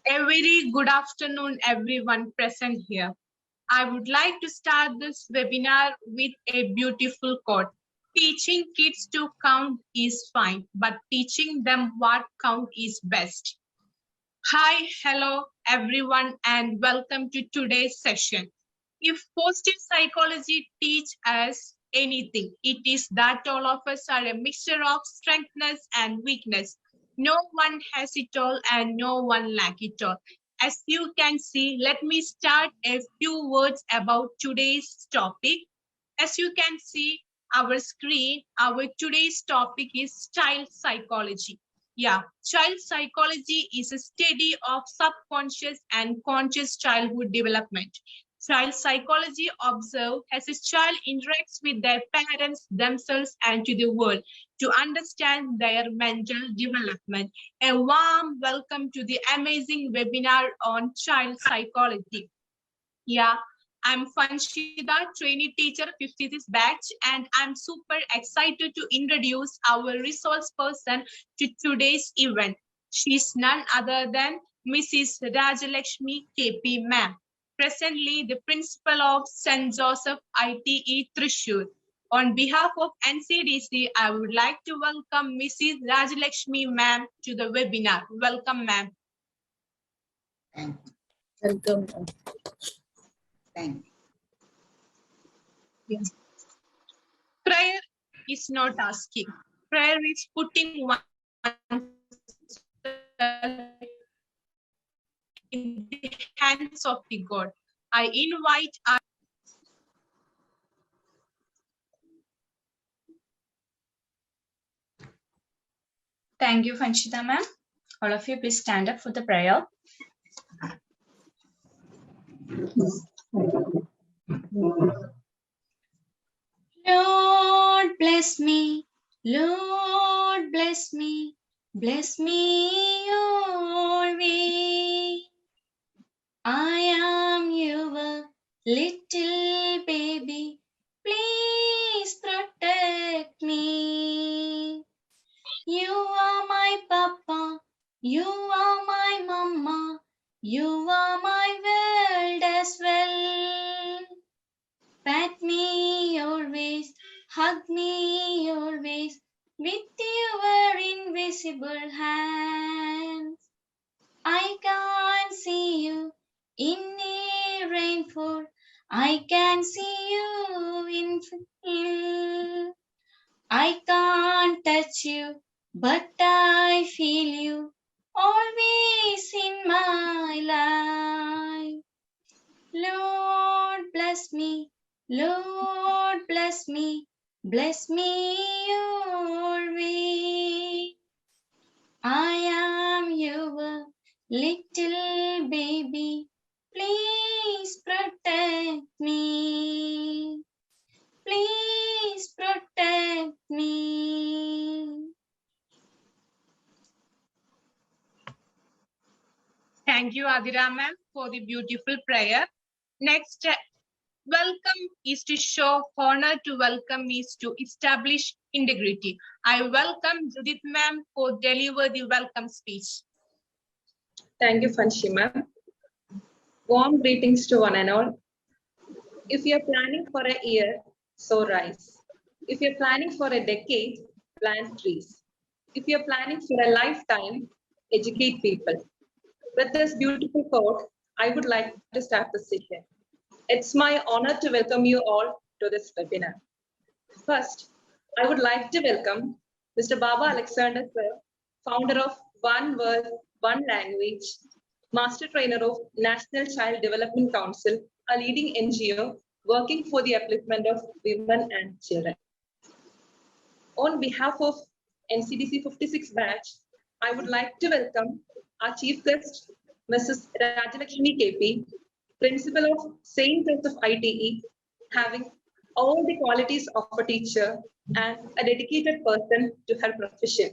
A very good afternoon, everyone present here. I would like to start this webinar with a beautiful quote. Teaching kids to count is fine, but teaching them what count is best. Hi, hello, everyone, and welcome to today's session. If positive psychology teach us anything, it is that all of us are a mixture of strengths and weakness. No one has it all and no one lack it all. As you can see, let me start a few words about today's topic. As you can see our screen, our today's topic is child psychology. Yeah, child psychology is a study of subconscious and conscious childhood development. Child psychology observes as a child interacts with their parents, themselves, and to the world to understand their mental development. A warm welcome to the amazing webinar on child psychology. Yeah, I'm Fanshida, trainee teacher 56 batch, and I'm super excited to introduce our resource person to today's event. She's none other than Mrs. Rajalakshmi KP ma'am, presently the principal of St. Joseph ITE Thrissur. On behalf of NCDC, I would like to welcome Mrs. Rajalakshmi ma'am to the webinar. Welcome, ma'am. Welcome. Thank you. Yes. Prayer is not asking. Prayer is putting one in the hands of the God. I invite our Thank you, Fanshita ma'am. All of you, please stand up for the prayer. Lord, bless me. Lord, bless me. Bless me always. I am your little baby. Please protect me. You are my papa. You are my mama. You are my world as well. Pat me always, hug me always, with your invisible hands. I can't see you in a rainfall. I can see you in hill. I can't touch you, but I feel you always in my life. Lord, bless me. Lord, bless me. Bless me always. I am your little baby. Please protect me. Please protect me. Thank you, Adira ma'am, for the beautiful prayer. Next, welcome is to show honor, to welcome is to establish integrity. I welcome Judith ma'am for deliver the welcome speech. Thank you, Fanshi ma'am. Warm greetings to one and all. If you are planning for a year, sow rice. If you're planning for a decade, plant trees. If you're planning for a lifetime, educate people. With this beautiful quote, I would like to start the session. It's my honor to welcome you all to this webinar. First, I would like to welcome Mr. Baba Alexander sir, founder of One World, One Language, master trainer of National Child Development Council, a leading NGO working for the upliftment of women and children. On behalf of NCDC 56 batch, I would like to welcome our chief guest, Mrs. Rajalakshmi KP, principal of St. Joseph ITE, having all the qualities of a teacher and a dedicated person to her profession.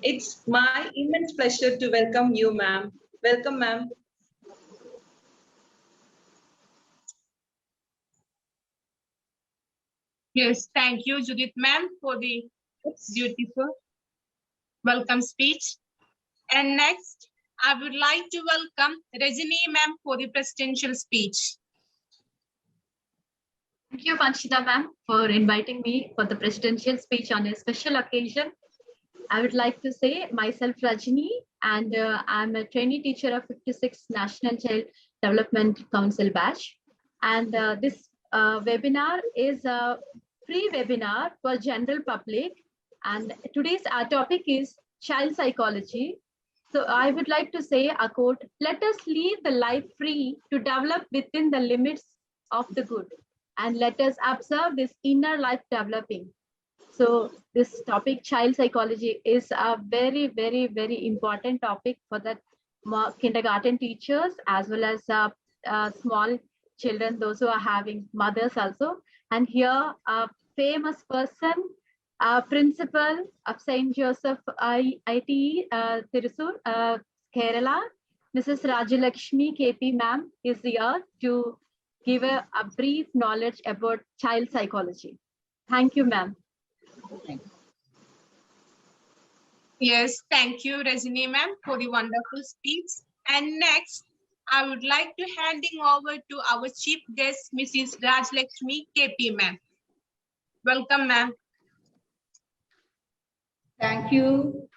It's my immense pleasure to welcome you, ma'am. Welcome, ma'am. Yes, thank you, Judith ma'am, for the beautiful welcome speech. And next, I would like to welcome Rajini ma'am for the presidential speech. Thank you, Vanshita ma'am, for inviting me for the presidential speech on a special occasion. I would like to say myself Rajini, and I'm a trainee teacher of 56 National Child Development Council batch. And this webinar is a free webinar for general public. And today's topic is child psychology. So I would like to say a quote: "Let us leave the life free to develop within the limits of the good, and let us observe this inner life developing." So this topic, child psychology, is a very, very, very important topic for the kindergarten teachers as well as small children, those who are having mothers also. And here, a famous person, principal of St. Joseph IT Thrissur, Kerala, Mrs. Rajalakshmi KP ma'am is here to give a brief knowledge about child psychology. Thank you, ma'am. Yes, thank you, Rajini ma'am, for the wonderful speech. And next, I would like to handing over to our chief guest, Mrs. Rajalakshmi KP ma'am. Welcome, ma'am. Thank you.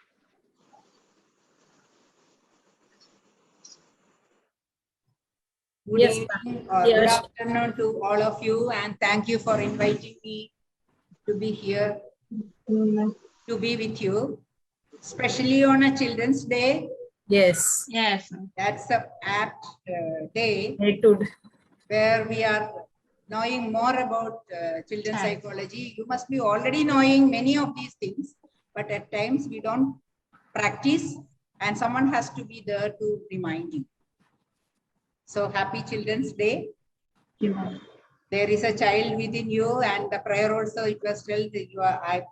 Good evening or good afternoon to all of you, and thank you for inviting me to be here, to be with you, especially on a Children's Day. Yes. Yes. That's a apt day Aptitude. where we are knowing more about children's psychology. You must be already knowing many of these things, but at times we don't practice, and someone has to be there to remind you. So happy Children's Day. There is a child within you, and the prayer also, it was told, I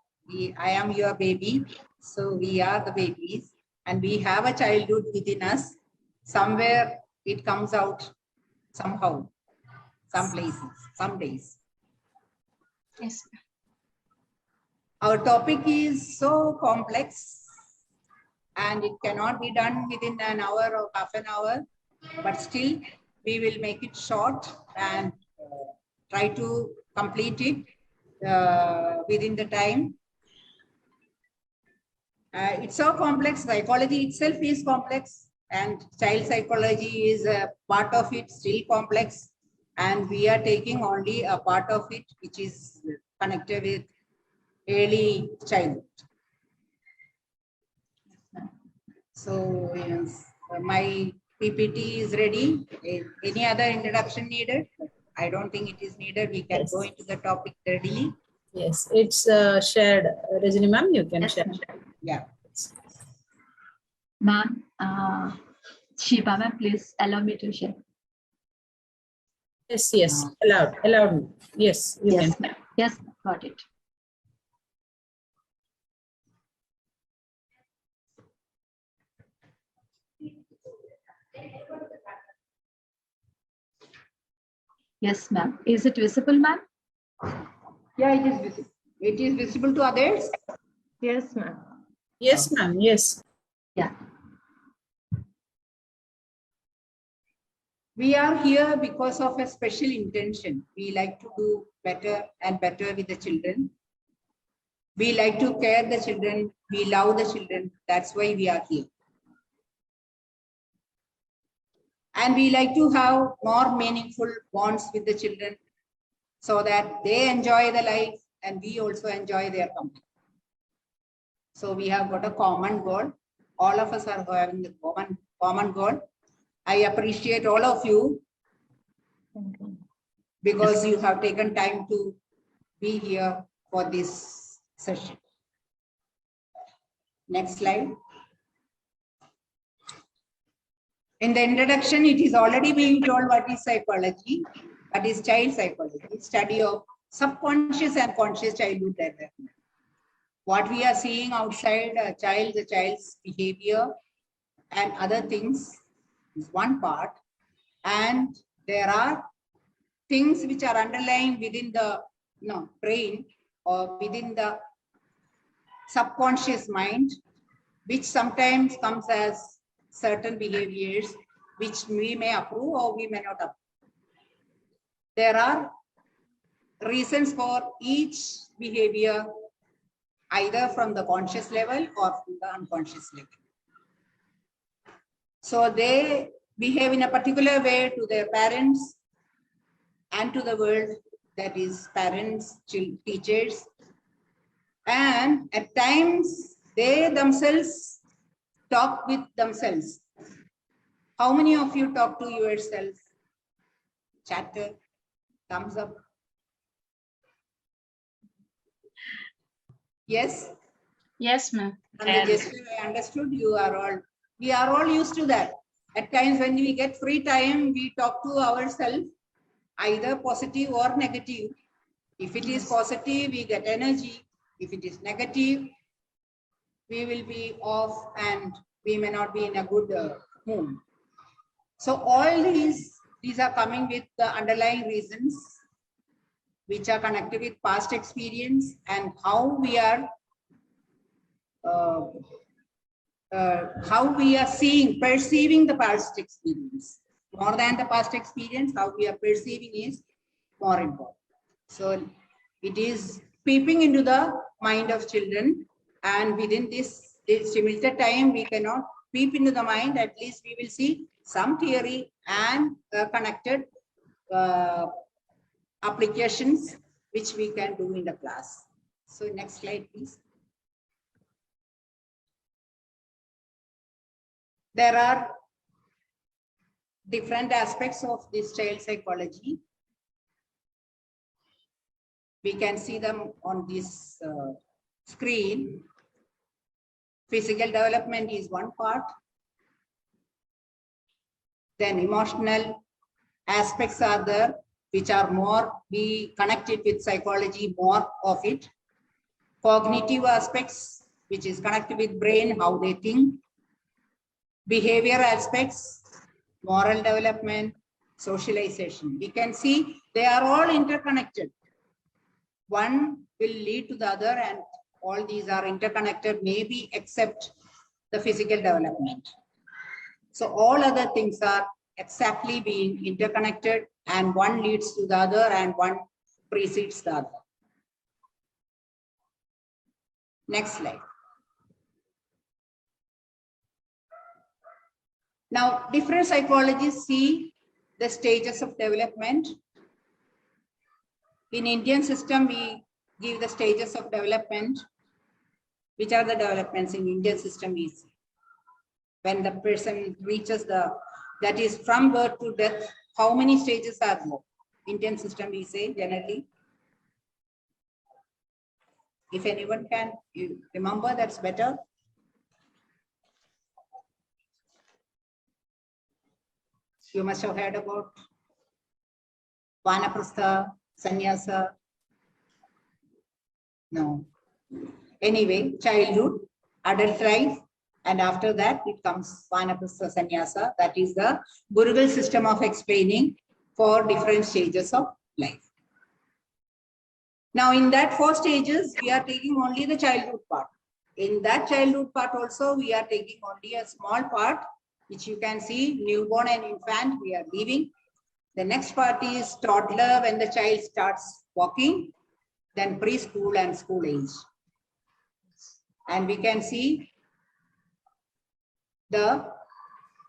am your baby. So we are the babies, and we have a childhood within us. Somewhere it comes out somehow, some places, some days. Yes. Our topic is so complex, and it cannot be done within an hour or half an hour, but still we will make it short and try to complete it within the time. It's so complex. Psychology itself is complex, and child psychology is a part of it, still complex. And we are taking only a part of it, which is connected with early childhood. So yes, my PPT is ready. Any other introduction needed? I don't think it is needed. We can go into the topic readily. Yes, it's shared. Rajini ma'am, you can share. Yeah. Ma'am, Shiva ma'am, please allow me to share. Yes, yes, allowed. Yes, you Yes, can. ma'am. Yes, got it. Yes, ma'am. Is it visible, ma'am? Yeah, it is visible. It is visible to others. Yes, ma'am. Yes, ma'am, yes. Yeah. We are here because of a special intention. We like to do better and better with the children. We like to care the children. We love the children. That's why we are here. And we like to have more meaningful bonds with the children so that they enjoy the life and we also enjoy their company. So we have got a common goal. All of us are having the common goal. I appreciate all of you because you have taken time to be here for this session. Next slide. In the introduction, it is already being told what is psychology. That is child psychology, study of subconscious and conscious childhood development. What we are seeing outside a child, the child's behavior and other things is one part. And there are things which are underlying within the brain or within the subconscious mind, which sometimes comes as certain behaviors which we may approve or we may not approve. There are reasons for each behavior, either from the conscious level or from the unconscious level. So they behave in a particular way to their parents and to the world, that is parents, teachers, and at times they themselves talk with themselves. How many of you talk to yourself? Chatter, thumbs up. Yes? Yes, ma'am. And the gesture I understood, we are all used to that. At times when we get free time, we talk to ourselves, either positive or negative. If it is positive, we get energy. If it is negative, we will be off and we may not be in a good mood. So all these are coming with the underlying reasons which are connected with past experience and how we are perceiving the past experience. More than the past experience, how we are perceiving is more important. So it is peeping into the mind of children, and within this simultaneous time, we cannot peep into the mind. At least we will see some theory and connected applications which we can do in the class. So next slide, please. There are different aspects of this child psychology. We can see them on this screen. Physical development is one part. Then emotional aspects are there, which are more, we connected with psychology, more of it. Cognitive aspects, which is connected with brain, how they think. Behavior aspects, moral development, socialization. We can see they are all interconnected. One will lead to the other, and all these are interconnected, maybe except the physical development. So all other things are exactly being interconnected, and one leads to the other and one precedes the other. Next slide. Now, different psychologists see the stages of development. In Indian system, we give the stages of development. Which are the developments in Indian system is when the person reaches that is from birth to death, how many stages are there? Indian system we say generally. If anyone can remember, that's better. You must have heard about Vanaprastha, Sannyasa. No. Anyway, childhood, adult life, and after that it comes Vanaprastha, Sannyasa. That is the Gurukul system of explaining for different stages of life. Now, in that 4 stages, we are taking only the childhood part. In that childhood part also, we are taking only a small part, which you can see newborn and infant we are leaving. The next part is toddler, when the child starts walking, then preschool and school age. And we can see the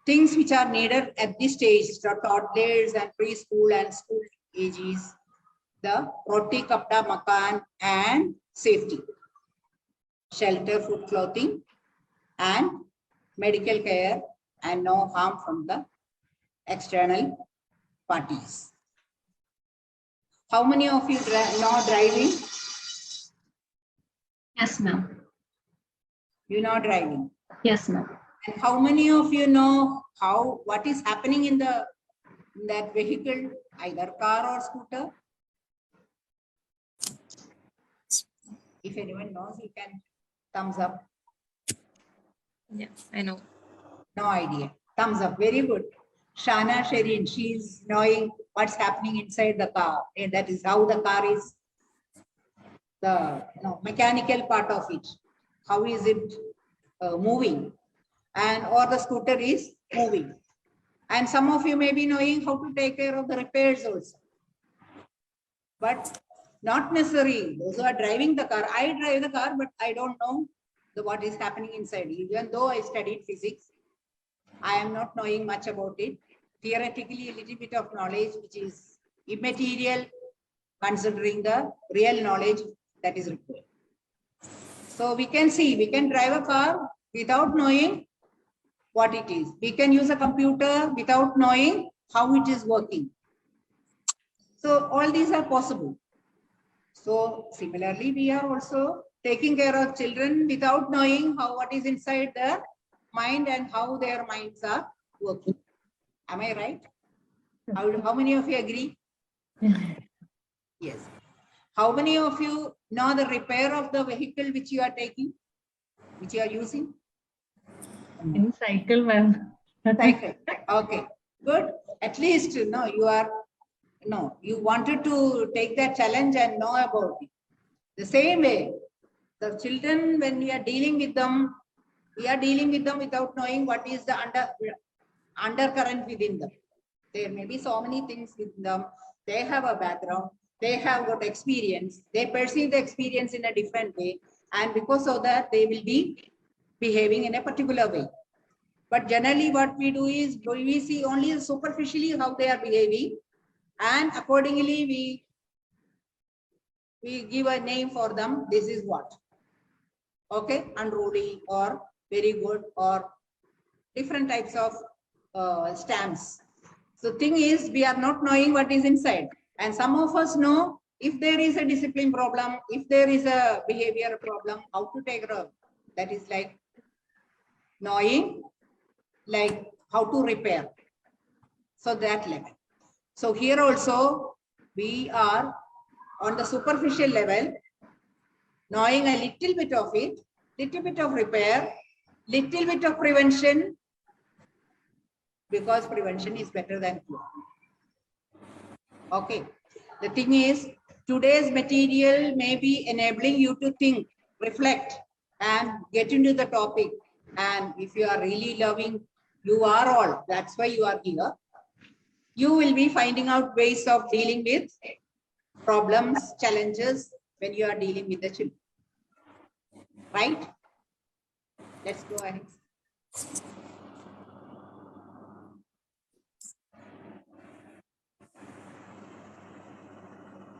things which are needed at this stage, the toddlers and preschool and school ages, the roti, kapda, makan, and safety, shelter, food, clothing, and medical care, and no harm from the external parties. How many of you know driving? Yes, ma'am. You know driving? Yes, ma'am. And how many of you know what is happening in that vehicle, either car or scooter? If anyone knows, you can thumbs up. Yeah, I know. No idea. Thumbs up. Very good. Shana Sherin, she's knowing what's happening inside the car. And that is how the car is, the mechanical part of it. How is it moving? and or the scooter is moving. And some of you may be knowing how to take care of the repairs also. But not necessary. Those who are driving the car, I drive the car, but I don't know what is happening inside. Even though I studied physics, I am not knowing much about it. Theoretically, a little bit of knowledge, which is immaterial, considering the real knowledge that is required. So we can see, we can drive a car without knowing what it is. We can use a computer without knowing how it is working. So all these are possible. So similarly, we are also taking care of children without knowing what is inside their mind and how their minds are working. Am I right? How many of you agree? Yes. How many of you know the repair of the vehicle which you are taking, which you are using? In cycle, ma'am. Cycle. Okay, good. At least you wanted to take that challenge and know about it. The same way, the children, when we are dealing with them, we are dealing with them without knowing what is the undercurrent within them. There may be so many things within them. They have a background. They have got experience. They perceive the experience in a different way. And because of that, they will be behaving in a particular way. But generally what we do is, we see only superficially how they are behaving. And accordingly, we give a name for them. This is what? Okay, unruly or very good or different types of stamps. So thing is, we are not knowing what is inside. And some of us know if there is a discipline problem, if there is a behavior problem, how to take care of. That is like knowing, like how to repair. So that level. So here also, we are on the superficial level, knowing a little bit of it, little bit of repair, little bit of prevention, because prevention is better than cure. Okay. The thing is, today's material may be enabling you to think, reflect, and get into the topic. And if you are really loving, you are all, that's why you are here. You will be finding out ways of dealing with problems, challenges when you are dealing with the children. Right? Let's go ahead.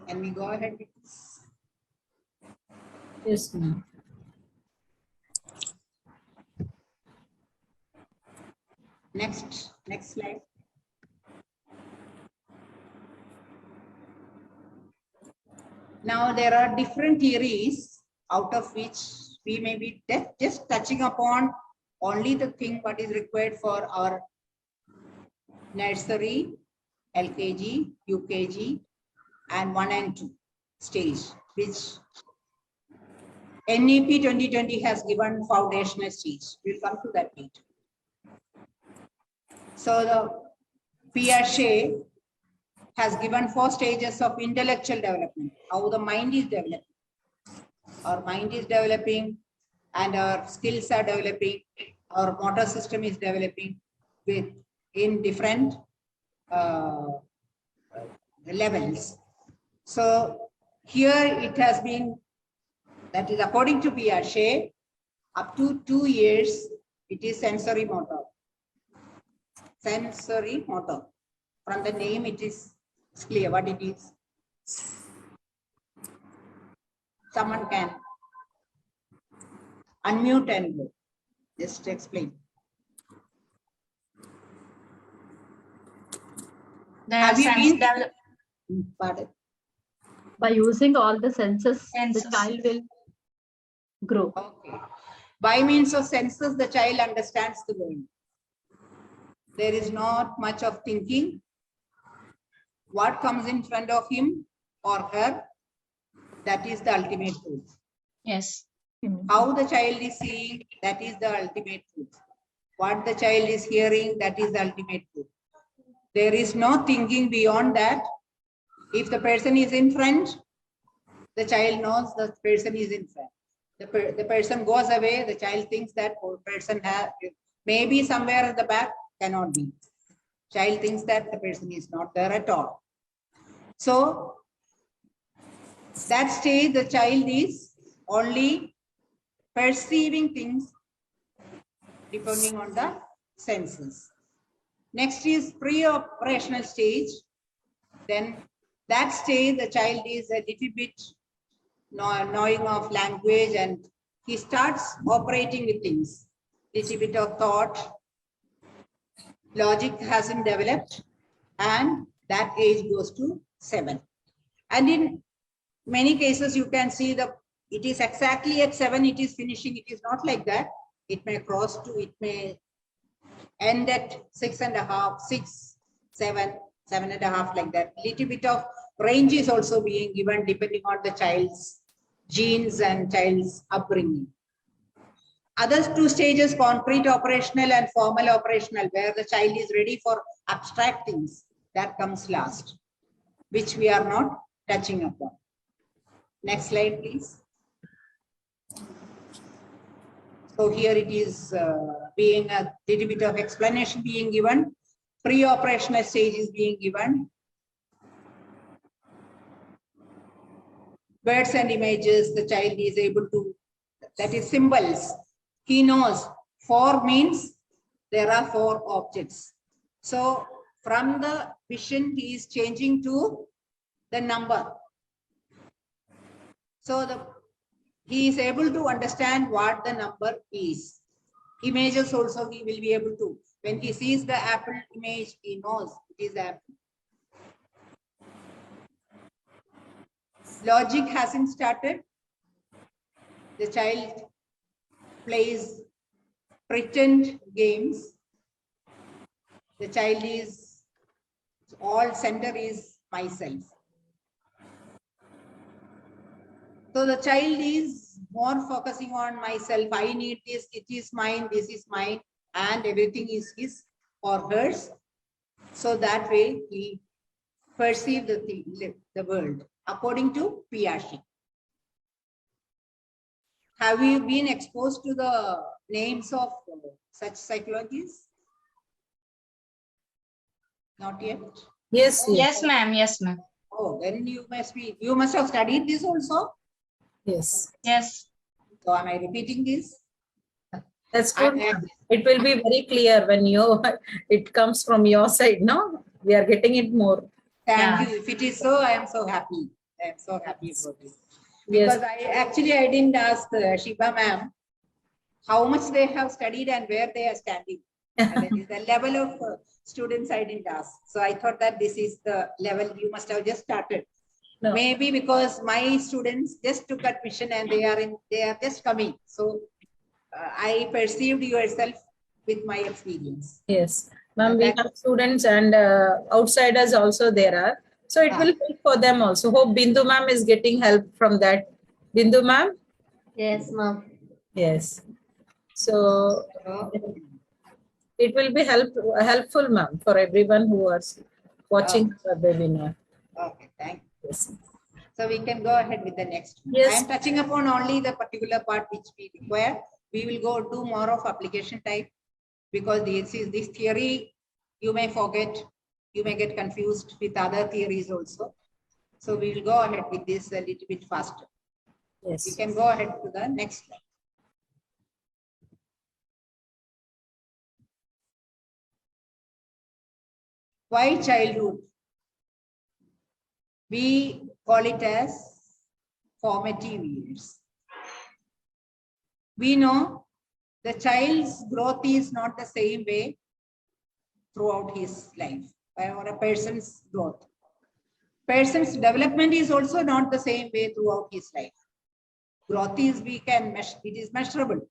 Can we go ahead with this? Yes, ma'am. Next slide. Now there are different theories out of which we may be just touching upon only the thing what is required for our nursery, LKG, UKG, and 1 and 2 stage, which NEP 2020 has given foundational stage. We'll come to that later. So the Piaget has given 4 stages of intellectual development, how the mind is developing. Our mind is developing and our skills are developing, our motor system is developing in different levels. So here it has been, that is according to Piaget, up to 2 years, it is sensory motor. Sensory motor. From the name, it is clear what it is. Someone can unmute and just explain. Have you been developed? Pardon? By using all the senses, Senses. the child will grow. Okay. By means of senses, the child understands the world. There is not much of thinking. What comes in front of him or her, that is the ultimate truth. Yes. How the child is seeing, that is the ultimate truth. What the child is hearing, that is the ultimate truth. There is no thinking beyond that. If the person is in front, the child knows the person is in front. The person goes away, the child thinks that person Maybe somewhere at the back, cannot be. Child thinks that the person is not there at all. So that stage, the child is only perceiving things depending on the senses. Next is pre-operational stage. Then that stage, the child is a little bit knowing of language and he starts operating with things. Little bit of thought, logic hasn't developed, and that age goes to 7. And in many cases, you can see it is exactly at 7, it is finishing. It is not like that. It may cross to, it may end at 6.5, 6, 7, 7.5, like that. Little bit of range is also being given depending on the child's genes and child's upbringing. Other 2 stages, concrete operational and formal operational, where the child is ready for abstract things, that comes last, which we are not touching upon. Next slide, please. So here it is being a little bit of explanation being given. Pre-operational stage is being given. Words and images, the child is able to, that is symbols. He knows 4 means there are 4 objects. So from the vision, he is changing to the number. So he is able to understand what the number is. Images also he will be able to. When he sees the apple image, he knows it is apple. Logic hasn't started. The child plays pretend games. The child is, all center is myself. So the child is more focusing on myself. I need this, it is mine, this is mine, and everything is his or hers. So that way he perceives the world according to Piaget. Have you been exposed to the names of such psychologists? Not yet? Yes, Yes. ma'am. Yes, ma'am. Oh, then you must have studied this also. Yes. Yes. So am I repeating this? That's good. And- It will be very clear when it comes from your side, no? We are getting it more. Thank you. If it is so, I am so happy. I am so happy about it. Yes. Because I didn't ask Shiba ma'am how much they have studied and where they are standing. And that is the level of students I didn't ask. So I thought that this is the level you must have just started. No. Maybe because my students just took admission and they are just coming. So I perceived yourself with my experience. Yes. Ma'am, we have students and outsiders also there are. So it will help for them also. Hope Bindu ma'am is getting help from that. Bindu ma'am? Yes, ma'am. Yes. So it will be helpful, ma'am, for everyone who is watching the webinar. Okay, thank you. Yes. So we can go ahead with the next one. Yes. I am touching upon only the particular part which we require. We will go do more of application type because this theory you may forget, you may get confused with other theories also. So we will go ahead with this a little bit faster. Yes. We can go ahead to the next slide. Why childhood? We call it as formative years. We know the child's growth is not the same way throughout his life or a person's growth. Person's development is also not the same way throughout his life. Growth is, it is measurable.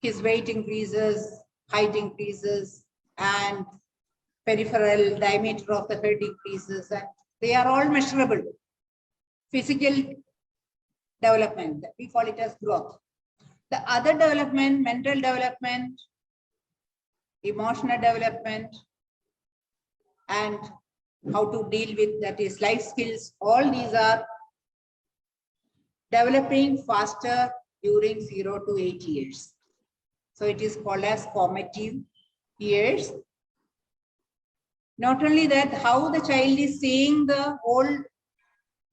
His weight increases, height increases, and peripheral diameter of the head increases, and they are all measurable. Physical development, we call it as growth. The other development, mental development, emotional development, and how to deal with, that is life skills, all these are developing faster during 0 to 8 years. So it is called as formative years. Not only that, how the child is seeing the whole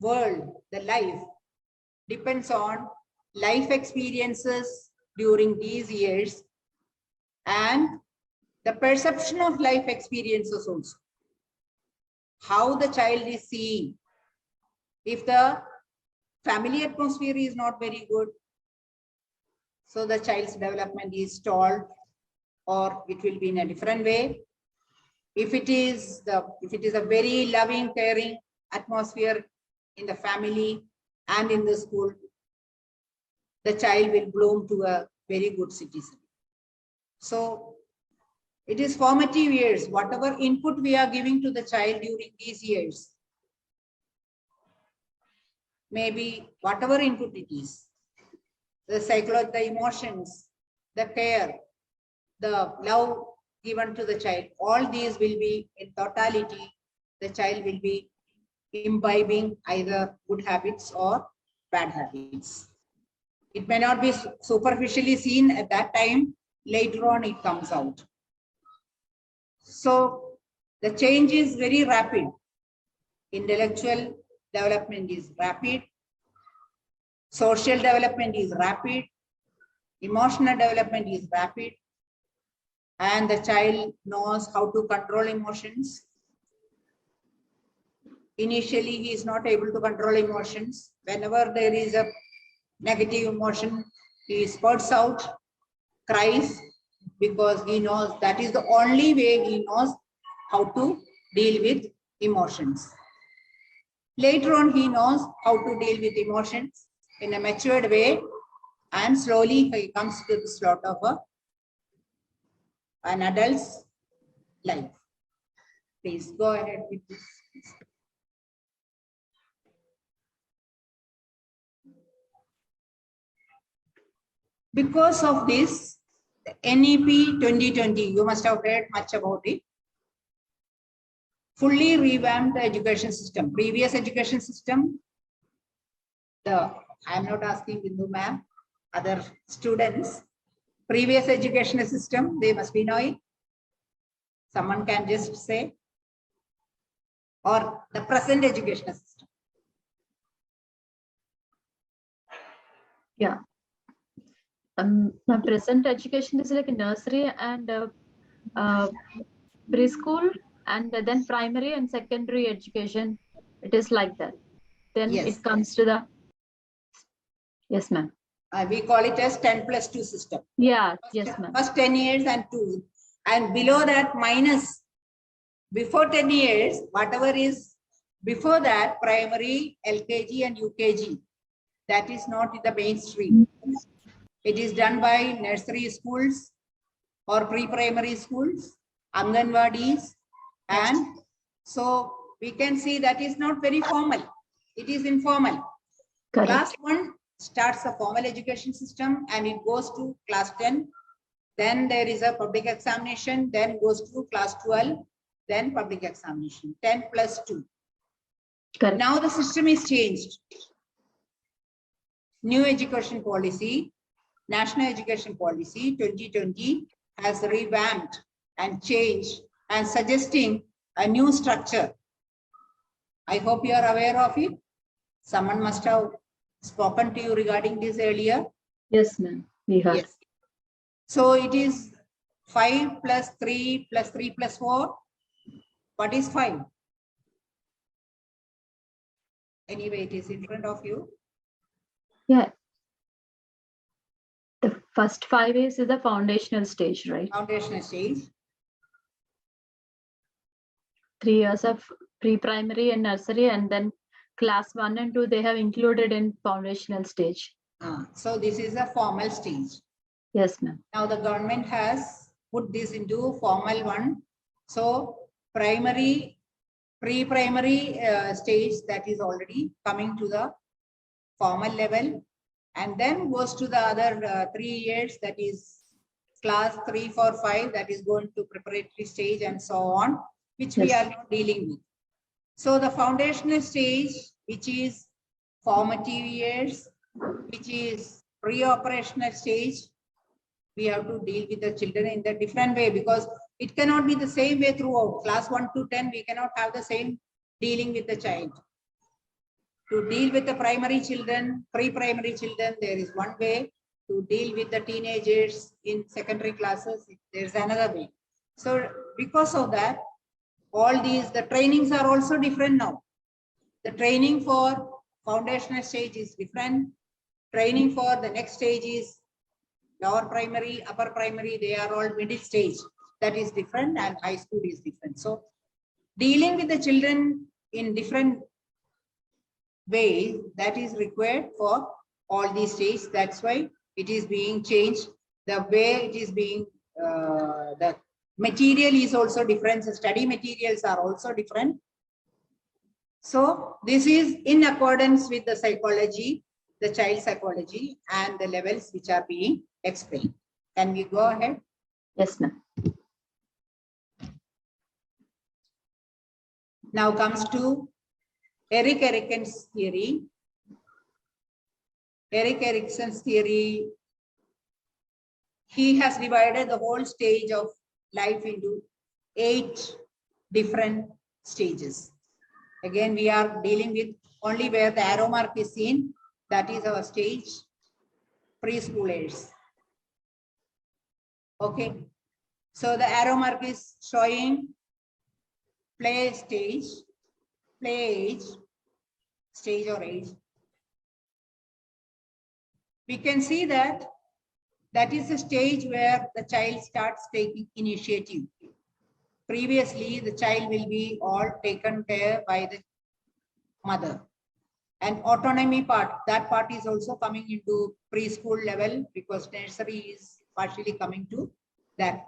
world, the life, depends on life experiences during these years and the perception of life experiences also. How the child is seeing. If the family atmosphere is not very good, so the child's development is stalled or it will be in a different way. If it is a very loving, caring atmosphere in the family and in the school, the child will bloom to a very good citizen. So it is formative years. Whatever input we are giving to the child during these years, maybe whatever input it is, the psychology, the emotions, the care, the love given to the child, all these will be in totality, the child will be imbibing either good habits or bad habits. It may not be superficially seen at that time, later on it comes out. So the change is very rapid. Intellectual development is rapid. Social development is rapid. Emotional development is rapid. And the child knows how to control emotions. Initially, he is not able to control emotions. Whenever there is a negative emotion, he spurts out, cries, because he knows that is the only way he knows how to deal with emotions. Later on, he knows how to deal with emotions in a matured way, and slowly he comes to the slot of an adult's life. Please go ahead with this. Because of this, the NEP 2020, you must have heard much about it, fully revamped the education system. Previous education system, I am not asking Bindu ma'am, other students, previous education system, they must be knowing. Someone can just say, or the present education system. Yeah. The present education is like nursery and preschool, and then primary and secondary education. It is like that. Then Yes. it comes to the, yes, ma'am. We call it as 10+2 system. Yeah, yes, ma'am. First 10 years and 2. And below that minus, before 10 years, whatever is before that, primary, LKG and UKG, that is not in the mainstream. It is done by nursery schools or pre-primary schools, Anganwadis, and so we can see that is not very formal. It is informal. Correct. Class 1 starts a formal education system and it goes to class 10. Then there is a public examination, then goes to class 12, then public examination, 10+2. Correct. Now the system is changed. New education policy, National Education Policy 2020 has revamped and changed and suggesting a new structure. I hope you are aware of it. Someone must have spoken to you regarding this earlier. Yes, ma'am. We have. Yes. So it is 5 plus 3 plus 3 plus 4. What is 5? Anyway, it is in front of you. Yeah. The first 5 years is the foundational stage, right? Foundational stage. 3 years of pre-primary and nursery, and then class 1 and 2 they have included in foundational stage. So this is a formal stage. Yes, ma'am. Now the government has put this into formal one. So primary, pre-primary stage, that is already coming to the formal level, and then goes to the other 3 years, that is class 3, 4, 5, that is going to preparatory stage and so on, which we are not dealing with. So the foundational stage, which is formative years, which is pre-operational stage, we have to deal with the children in the different way, because it cannot be the same way throughout. Class 1 to 10, we cannot have the same dealing with the child. To deal with the primary children, pre-primary children, there is one way. To deal with the teenagers in secondary classes, there is another way. So because of that, all these, the trainings are also different now. The training for foundational stage is different. Training for the next stage is lower primary, upper primary, they are all middle stage. That is different, and high school is different. So dealing with the children in different ways, that is required for all these stages. That's why it is being changed. The way it is being, the material is also different. The study materials are also different. So this is in accordance with the psychology, the child psychology, and the levels which are being explained. Can we go ahead? Yes, ma'am. Now comes to Erik Erikson's theory. Erik Erikson's theory, he has divided the whole stage of life into 8 different stages. Again, we are dealing with only where the arrow mark is seen. That is our stage, preschoolers. Okay. So the arrow mark is showing play stage, play age, stage or age. We can see that that is the stage where the child starts taking initiative. Previously, the child will be all taken care by the mother. And autonomy part, that part is also coming into preschool level, because nursery is partially coming to that.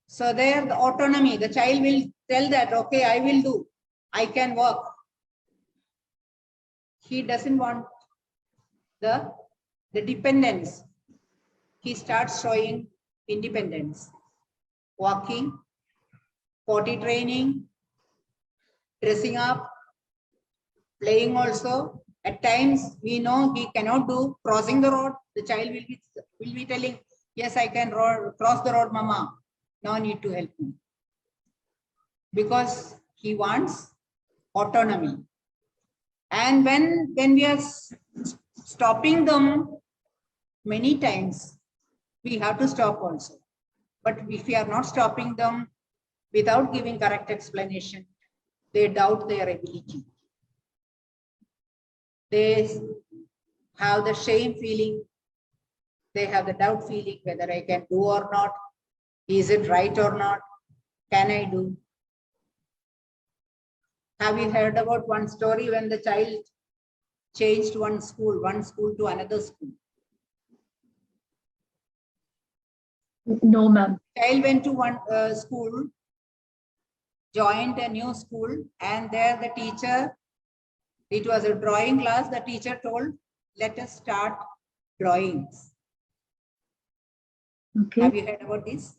So there, the autonomy, the child will tell that, okay, I will do, I can walk. He doesn't want the dependence. He starts showing independence. Walking, potty training, dressing up, playing also. At times, we know he cannot do crossing the road. The child will be telling, yes, I can cross the road, mama. No need to help me. Because he wants autonomy. And when we are stopping them, many times, we have to stop also. But if we are not stopping them without giving correct explanation, they doubt their ability. They have the shame feeling. They have the doubt feeling whether I can do or not. Is it right or not? Can I do? Have you heard about one story when the child changed one school to another school? No, ma'am. Child went to one school, joined a new school, and there the teacher, it was a drawing class, the teacher told, let us start drawings. Okay. Have you heard about this?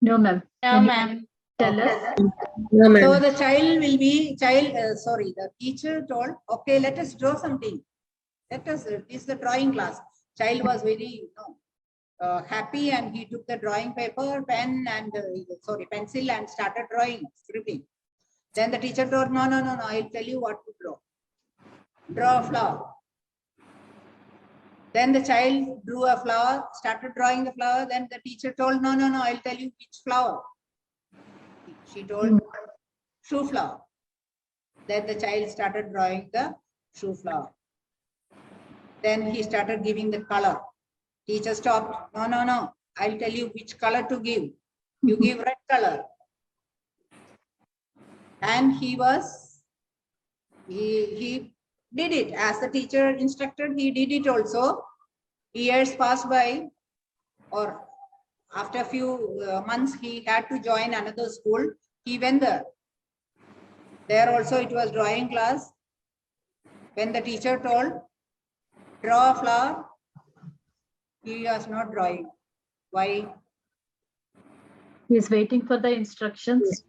No, ma'am. No, ma'am. Tell us. No, ma'am. So the child will be, the teacher told, okay, let us draw something. This is the drawing class. Child was very, happy, and he took the drawing paper, pen, and pencil, and started drawing, scribbling. Then the teacher told, no, I'll tell you what to draw. Draw a flower. Then the child drew a flower, started drawing the flower. Then the teacher told, no, I'll tell you which flower. She told, shoe flower. Then the child started drawing the shoe flower. Then he started giving the color. Teacher stopped. No, I'll tell you which color to give. You give red color. And he did it. As the teacher instructed, he did it also. Years passed by, or after a few months, he had to join another school. He went there. There also it was drawing class. When the teacher told, draw a flower, he was not drawing. Why? He is waiting for the instructions.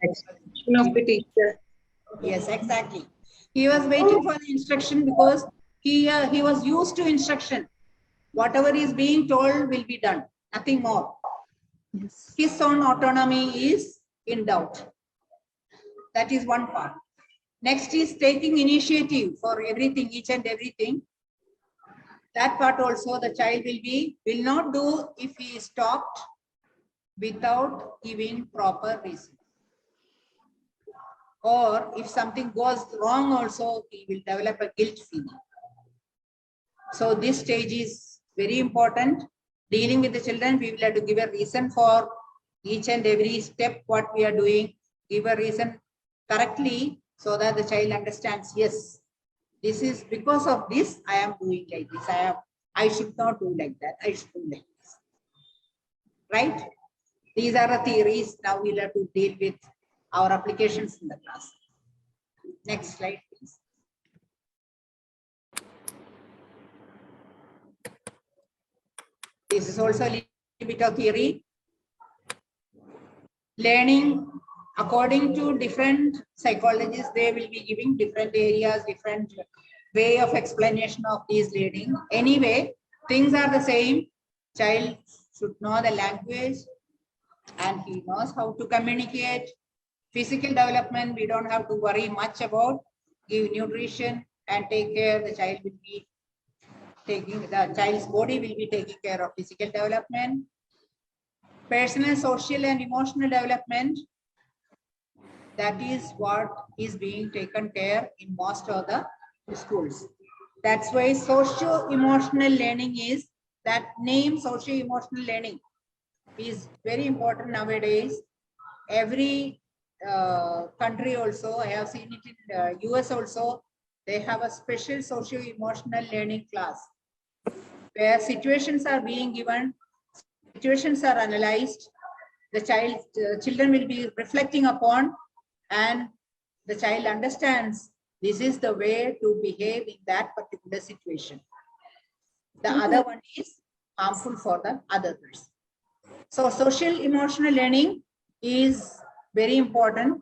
Of the teacher. Yes, exactly. He was waiting for the instruction because he was used to instruction. Whatever is being told will be done, nothing more. Yes. His own autonomy is in doubt. That is one part. Next is taking initiative for everything, each and everything. That part also the child will not do if he is stopped without giving proper reason. Or if something goes wrong also, he will develop a guilt feeling. So this stage is very important. Dealing with the children, we will have to give a reason for each and every step what we are doing, give a reason correctly so that the child understands, yes, this is because of this I am doing like this. I should not do like that. I should do like this. Right? These are the theories. Now we'll have to deal with our applications in the class. Next slide, please. This is also a little bit of theory. Learning according to different psychologists, they will be giving different areas, different way of explanation of these learning. Anyway, things are the same. Child should know the language and he knows how to communicate. Physical development, we don't have to worry much about. Give nutrition and take care. The child will be taking, the child's body will be taking care of physical development. Personal, social and emotional development, that is what is being taken care in most of the schools. That's why socio-emotional learning is, that name socio-emotional learning is very important nowadays. Every country also, I have seen it in US also, they have a special socio-emotional learning class where situations are being given, situations are analyzed, the children will be reflecting upon, and the child understands this is the way to behave in that particular situation. The other one is harmful for the others. So social emotional learning is very important.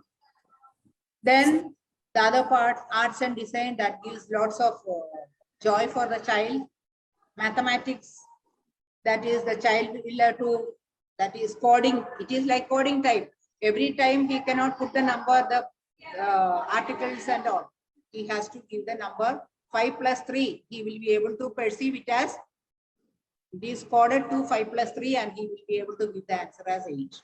Then the other part, arts and design, that gives lots of joy for the child. Mathematics, that is the child will have to, that is coding. It is like coding type. Every time he cannot put the number, the articles and all. He has to give the number 5 plus 3. He will be able to perceive it as, it is coded to 5 plus 3 and he will be able to give the answer as 8.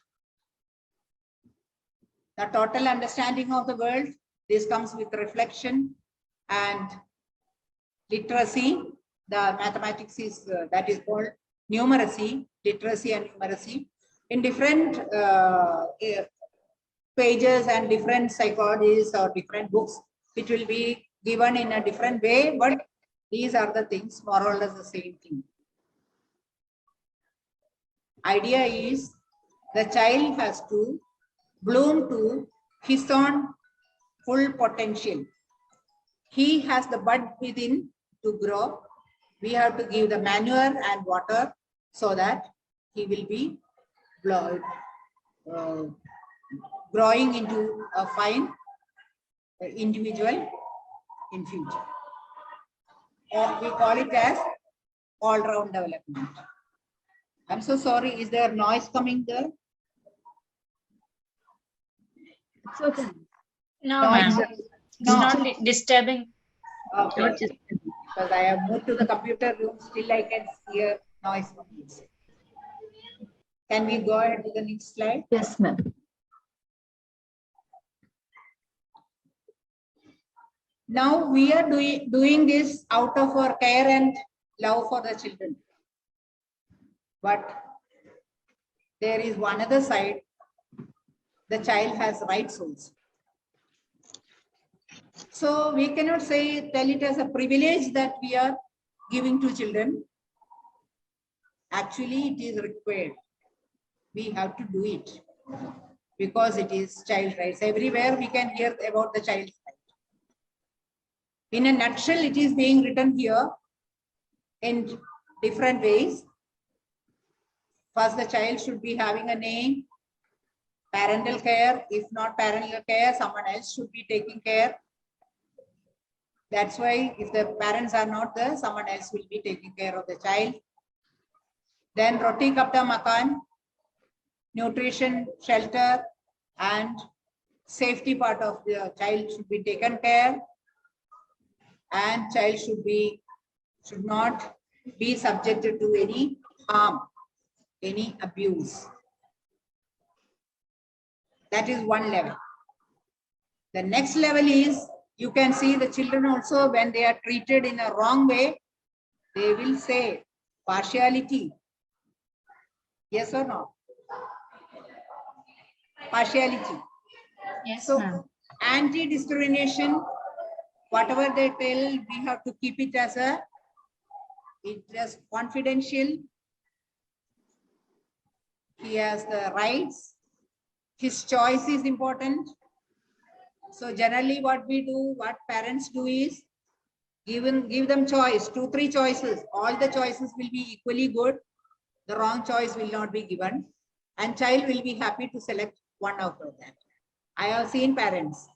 The total understanding of the world, this comes with reflection and literacy. The mathematics is, that is called numeracy, literacy and numeracy. In different pages and different psychologies or different books, it will be given in a different way, but these are the things, more or less the same thing. Idea is the child has to bloom to his own full potential. He has the bud within to grow. We have to give the manure and water so that he will be growing into a fine individual in future. Or we call it as all-round development. I'm so sorry, is there noise coming there? It's okay. No, No, ma'am. it's It's not disturbing. okay. Because I have moved to the computer room, still I can hear noise coming. Can we go ahead to the next slide? Yes, ma'am. Now we are doing this out of our care and love for the children. But there is one other side. The child has rights also. So we cannot say, tell it as a privilege that we are giving to children. Actually, it is required. We have to do it because it is child rights. Everywhere we can hear about the child's rights. In a nutshell, it is being written here in different ways. First, the child should be having a name, parental care. If not parental care, someone else should be taking care. That's why if the parents are not there, someone else will be taking care of the child. Then roti kapda makan, nutrition, shelter, and safety part of the child should be taken care, and child should not be subjected to any harm, any abuse. That is one level. The next level is, you can see the children also, when they are treated in a wrong way, they will say partiality. Yes or no? Partiality. Yes, So ma'am. anti-discrimination, whatever they tell, we have to keep it as confidential. He has the rights. His choice is important. So generally what we do, what parents do is give them choice, 2-3 choices. All the choices will be equally good. The wrong choice will not be given, and child will be happy to select one out of that. I have seen parents.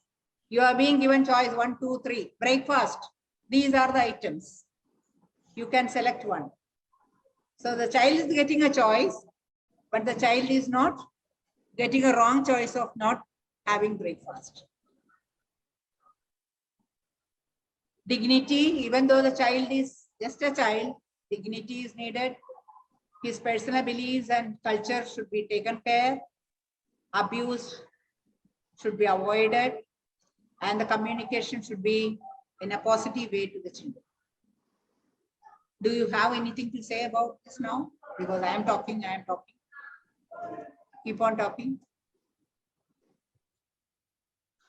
You are being given choice 1, 2, 3. Breakfast. These are the items. You can select one. So the child is getting a choice, but the child is not getting a wrong choice of not having breakfast. Dignity, even though the child is just a child, dignity is needed. His personal beliefs and culture should be taken care. Abuse should be avoided, and the communication should be in a positive way to the children. Do you have anything to say about this now? Because I am talking. Keep on talking.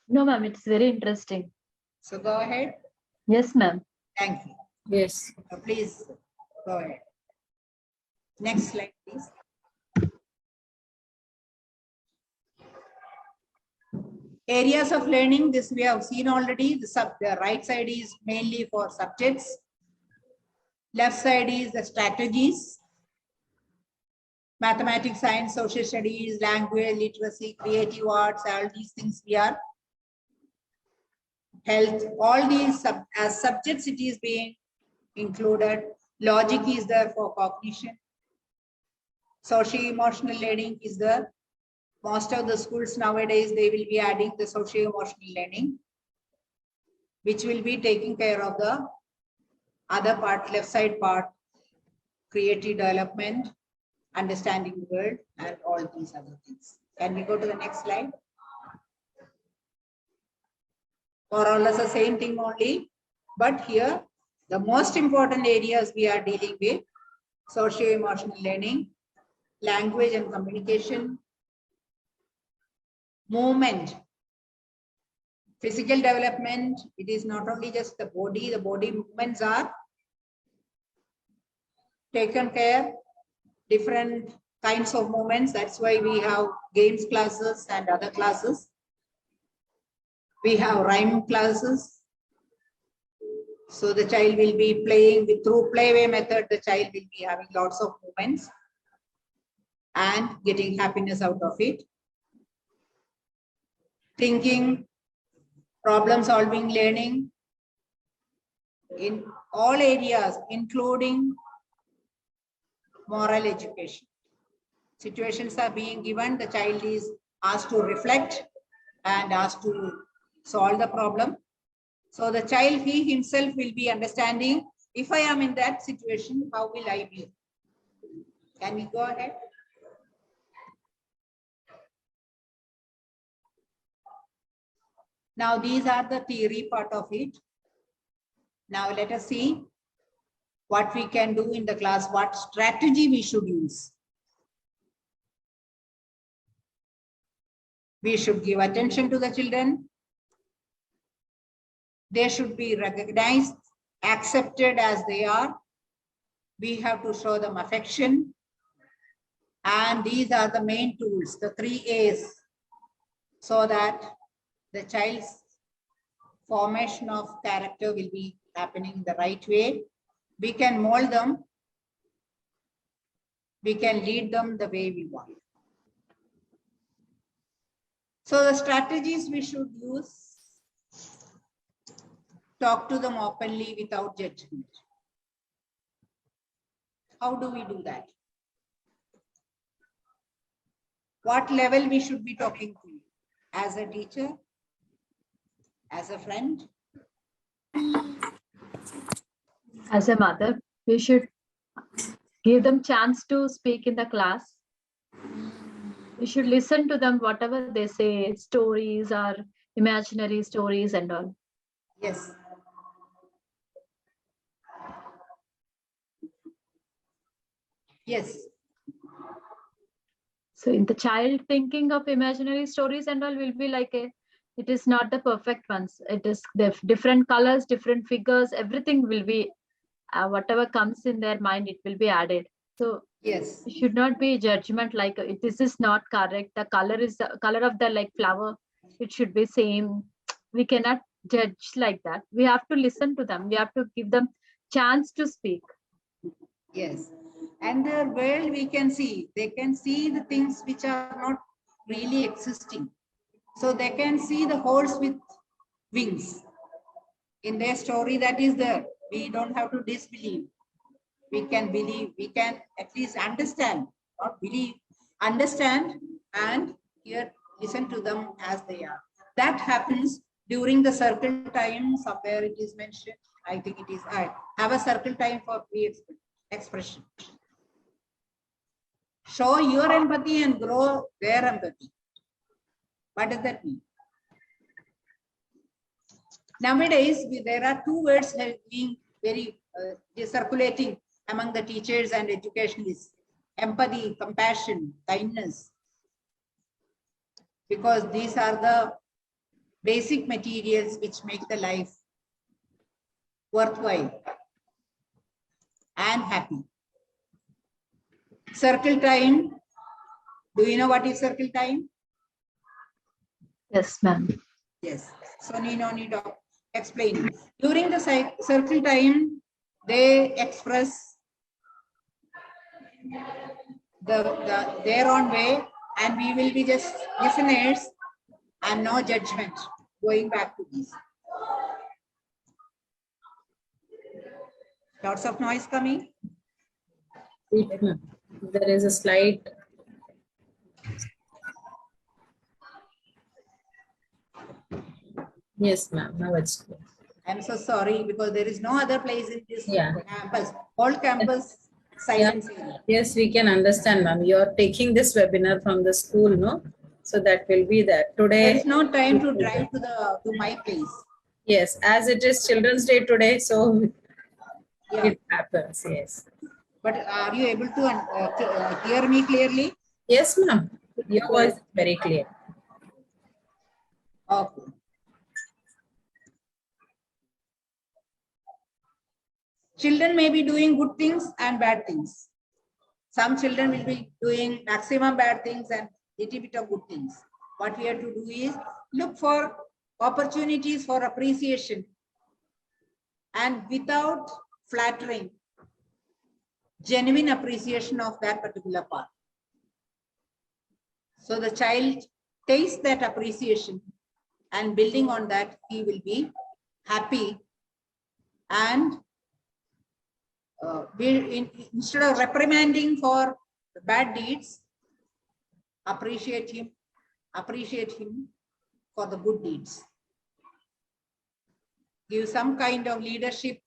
No, ma'am, it's very interesting. So go ahead. Yes, ma'am. Thank you. Yes. Please go ahead. Next slide, please. Areas of learning, this we have seen already. The right side is mainly for subjects. Left side is the strategies. Mathematics, science, social studies, language, literacy, creative arts, all these things we are. Health, all these as subjects it is being included. Logic is there for cognition. Socio-emotional learning is there. Most of the schools nowadays, they will be adding the socio-emotional learning, which will be taking care of the other part, left side part, creative development, understanding the world, and all these other things. Can we go to the next slide? More or less the same thing only, but here the most important areas we are dealing with: socio-emotional learning, language and communication, movement, physical development. It is not only just the body movements are taken care, different kinds of movements. That's why we have games classes and other classes. We have rhyme classes. So the child will be playing through playway method. The child will be having lots of movements and getting happiness out of it. Thinking, problem solving learning in all areas, including moral education. Situations are being given, the child is asked to reflect and asked to solve the problem. So the child, he himself will be understanding, if I am in that situation, how will I be? Can we go ahead? Now these are the theory part of it. Now let us see what we can do in the class, what strategy we should use. We should give attention to the children. They should be recognized, accepted as they are. We have to show them affection. And these are the main tools, the 3 A's, so that the child's formation of character will be happening the right way. We can mold them. We can lead them the way we want. So the strategies we should use: talk to them openly without judgment. How do we do that? what level we should be talking to you? As a teacher? As a friend? As a mother, we should give them chance to speak in the class. We should listen to them, whatever they say, stories or imaginary stories and all. Yes. Yes. So in the child thinking of imaginary stories and all will be like it is not the perfect ones. It is different colors, different figures, everything will be, whatever comes in their mind, it will be added. So yes, it should not be judgment like this is not correct. The color is the color of the like flower. It should be same. We cannot judge like that. We have to listen to them. We have to give them chance to speak. yes. And the world we can see, they can see the things which are not really existing. So they can see the horse with wings. In their story that is there. We don't have to disbelieve. We can believe, we can at least understand, not believe, understand and here listen to them as they are. That happens during the circle time, somewhere it is mentioned. I think it is, I have a circle time for free expression. Show your empathy and grow their empathy. What does that mean? Nowadays, there are two words being very circulating among the teachers and educationalists: empathy, compassion, kindness. Because these are the basic materials which make the life worthwhile and happy. Circle time. Do you know what is circle time? Yes, ma'am. Yes. So no need of explaining. During the circle time, they express their own way, and we will be just listeners and no judgment. Going back to this. Lots of noise coming. There is a slight. Yes, ma'am. Now it's clear. I'm so sorry because there is no other place in this campus. Whole campus silence. Yes, we can understand, ma'am. You are taking this webinar from the school, no? So that will be that. Today there is no time to drive to my place. Yes, as it is Children's Day today, so it happens. Yes. But are you able to hear me clearly? Yes, ma'am. Your voice is very clear. Okay. Children may be doing good things and bad things. Some children will be doing maximum bad things and little bit of good things. What we have to do is look for opportunities for appreciation and without flattering, genuine appreciation of that particular part. So the child tastes that appreciation and building on that, he will be happy and instead of reprimanding for the bad deeds, appreciate him for the good deeds. Give some kind of leadership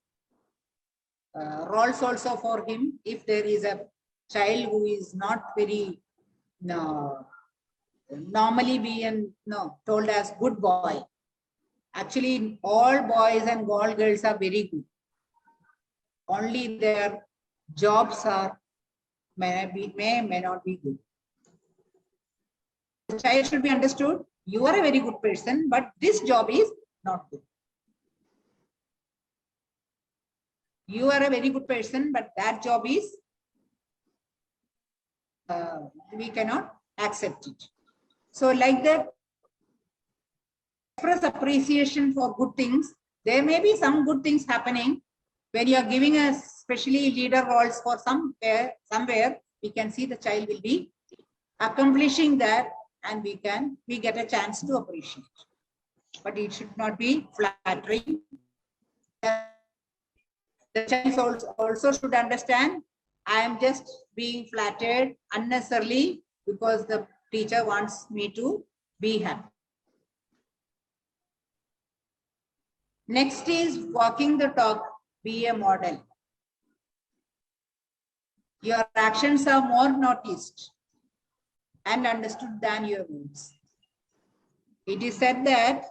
roles also for him. If there is a child who is not very normally being told as good boy. Actually, all boys and all girls are very good. Only their jobs are may not be good. The child should be understood. You are a very good person, but this job is not good. You are a very good person, but that job is we cannot accept it. So, like that, express appreciation for good things. There may be some good things happening. When you are giving us especially leader roles for somewhere, we can see the child will be accomplishing that and we get a chance to appreciate. But it should not be flattering. The child also should understand I am just being flattered unnecessarily because the teacher wants me to be happy. Next is walking the talk, be a model. Your actions are more noticed and understood than your words. It is said that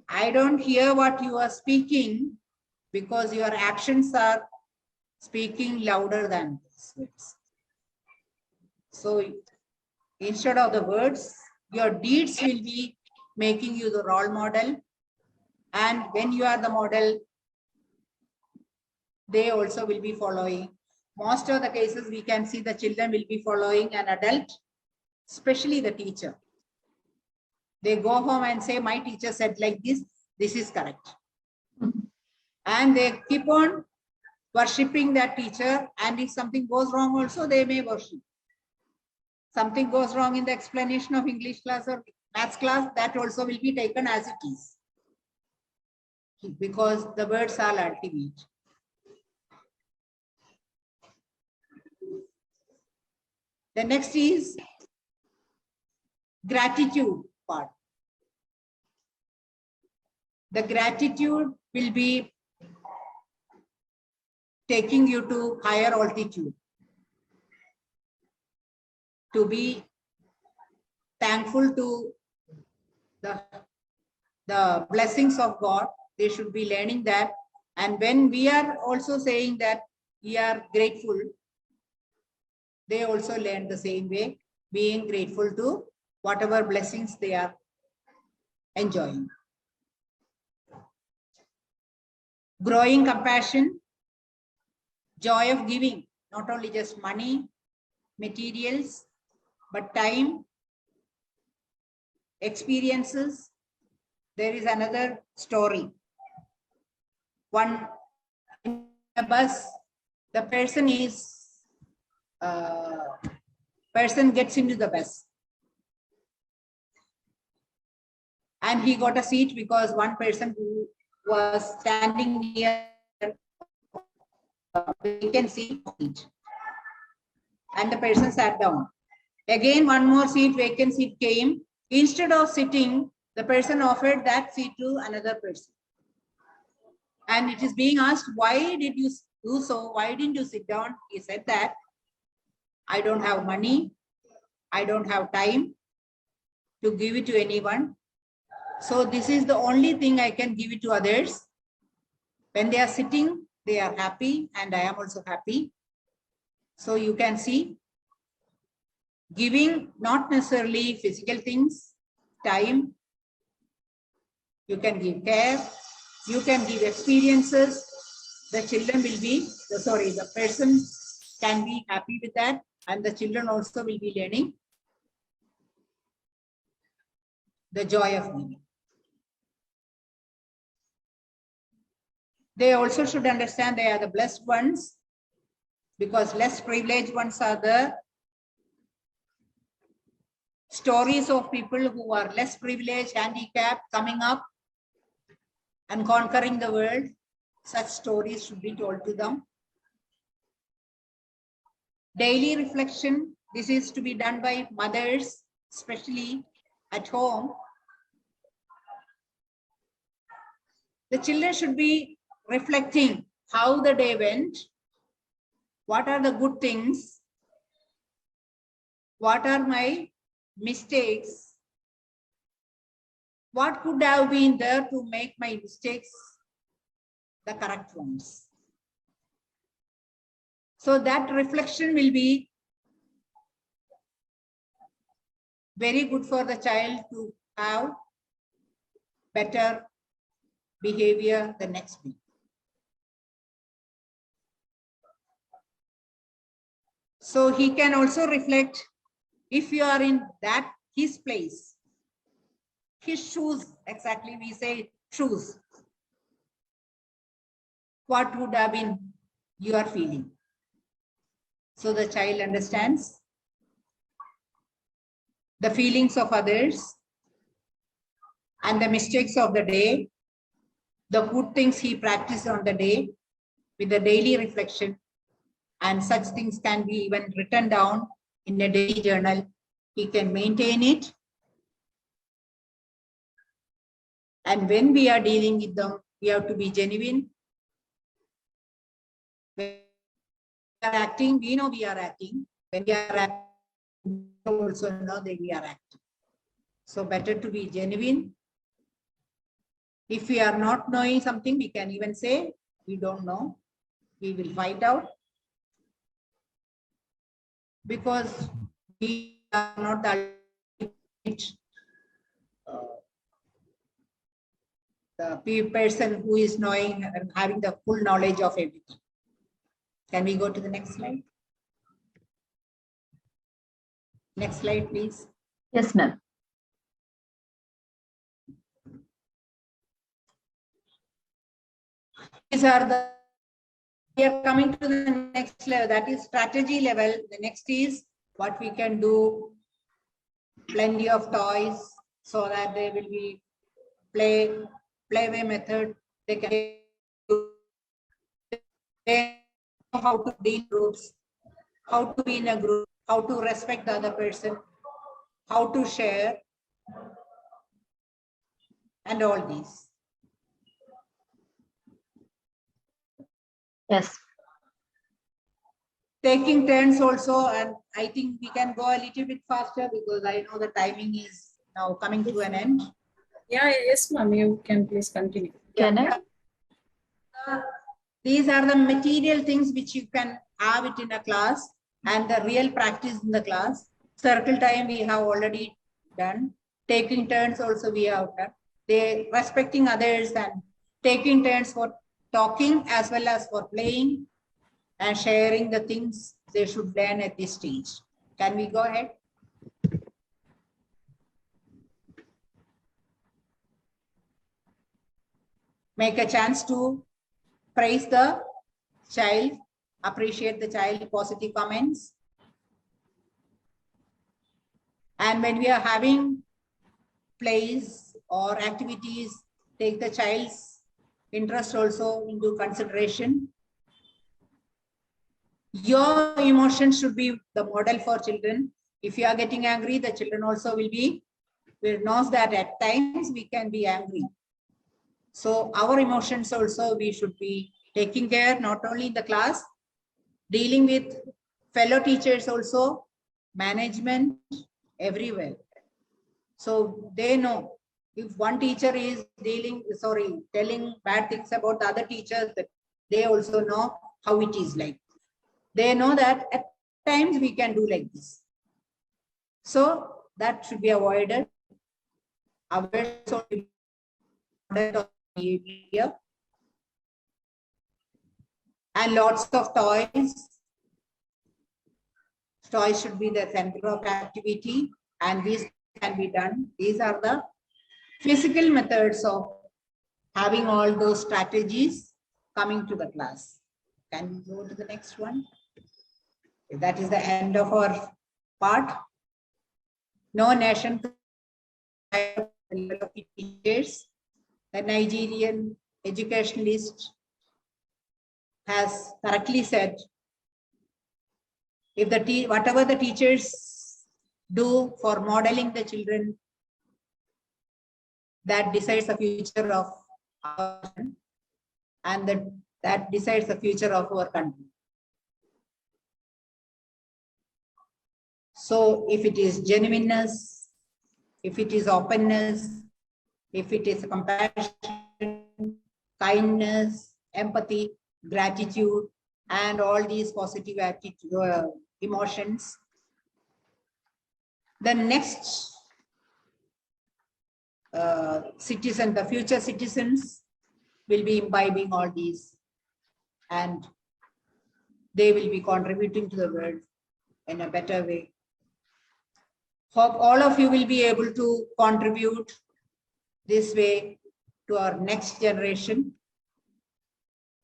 I don't hear what you are speaking because your actions are speaking louder than words. So instead of the words, your deeds will be making you the role model. And when you are the model, they also will be following. Most of the cases we can see the children will be following an adult, especially the teacher. They go home and say, my teacher said like this is correct. And they keep on worshipping that teacher, and if something goes wrong also, they may worship. Something goes wrong in the explanation of English class or maths class, that also will be taken as it is. Because the words are ultimate. The next is gratitude part. The gratitude will be taking you to higher altitude. To be thankful to the blessings of God, they should be learning that. And when we are also saying that we are grateful, they also learn the same way, being grateful to whatever blessings they are enjoying. Growing compassion, joy of giving, not only just money, materials, but time, experiences. There is another story. One in a bus, the person gets into the bus. And he got a seat because one person who was standing near vacancy seat. And the person sat down. Again, one more seat, vacant seat came. Instead of sitting, the person offered that seat to another person. And it is being asked, why did you do so? Why didn't you sit down? He said that, I don't have money. I don't have time to give it to anyone. So this is the only thing I can give it to others. When they are sitting, they are happy, and I am also happy. So you can see, giving not necessarily physical things, time, you can give care, you can give experiences. The children will be, the person can be happy with that, and the children also will be learning the joy of giving. They also should understand they are the blessed ones, because less privileged ones are the stories of people who are less privileged, handicapped, coming up and conquering the world. Such stories should be told to them. Daily reflection, this is to be done by mothers, especially at home. The children should be reflecting how the day went, what are the good things, what are my mistakes, what could have been there to make my mistakes the correct ones. So that reflection will be very good for the child to have better behavior the next week. So he can also reflect, if you are in his place, his shoes, exactly we say shoes, what would have been your feeling? So the child understands the feelings of others and the mistakes of the day, the good things he practiced on the day with the daily reflection, and such things can be even written down in a daily journal. He can maintain it. And when we are dealing with them, we have to be genuine. When we are acting, we know we are acting. When we are acting, we also know that we are acting. So better to be genuine. If we are not knowing something, we can even say, we don't know. We will find out. Because we are not the ultimate the person who is knowing and having the full knowledge of everything. Can we go to the next slide? Next slide, please. Yes, ma'am. These are the, we are coming to the next level, that is strategy level. The next is what we can do, plenty of toys so that they will be playway method. They can know how to deal groups, how to be in a group, how to respect the other person, how to share, and all these. Yes. Taking turns also, and I think we can go a little bit faster because I know the timing is now coming to an end. Yeah, yes, ma'am. You can please continue. Can I? These are the material things which you can have it in a class and the real practice in the class. Circle time we have already done. Taking turns also we have done. They respecting others and taking turns for talking as well as for playing and sharing the things they should learn at this stage. Can we go ahead? Make a chance to praise the child, appreciate the child, positive comments. And when we are having plays or activities, take the child's interest also into consideration. Your emotions should be the model for children. If you are getting angry, the children also will knows that at times we can be angry. So our emotions also we should be taking care, not only in the class, dealing with fellow teachers also, management, everywhere. So they know if one teacher is telling bad things about the other teachers, that they also know how it is like. They know that at times we can do like this. So that should be avoided. Behavior. And lots of toys. Toys should be the center of activity, and these can be done. These are the physical methods of having all those strategies coming to the class. Can we go to the next one? That is the end of our part. No nation teachers. The Nigerian educationalist has correctly said, if whatever the teachers do for modeling the children, that decides the future of our country, and that decides the future of our country. So if it is genuineness, if it is openness, if it is compassion, kindness, empathy, gratitude, and all these positive attitude, emotions, the next citizen, the future citizens will be imbibing all these, and they will be contributing to the world in a better way. Hope all of you will be able to contribute this way to our next generation.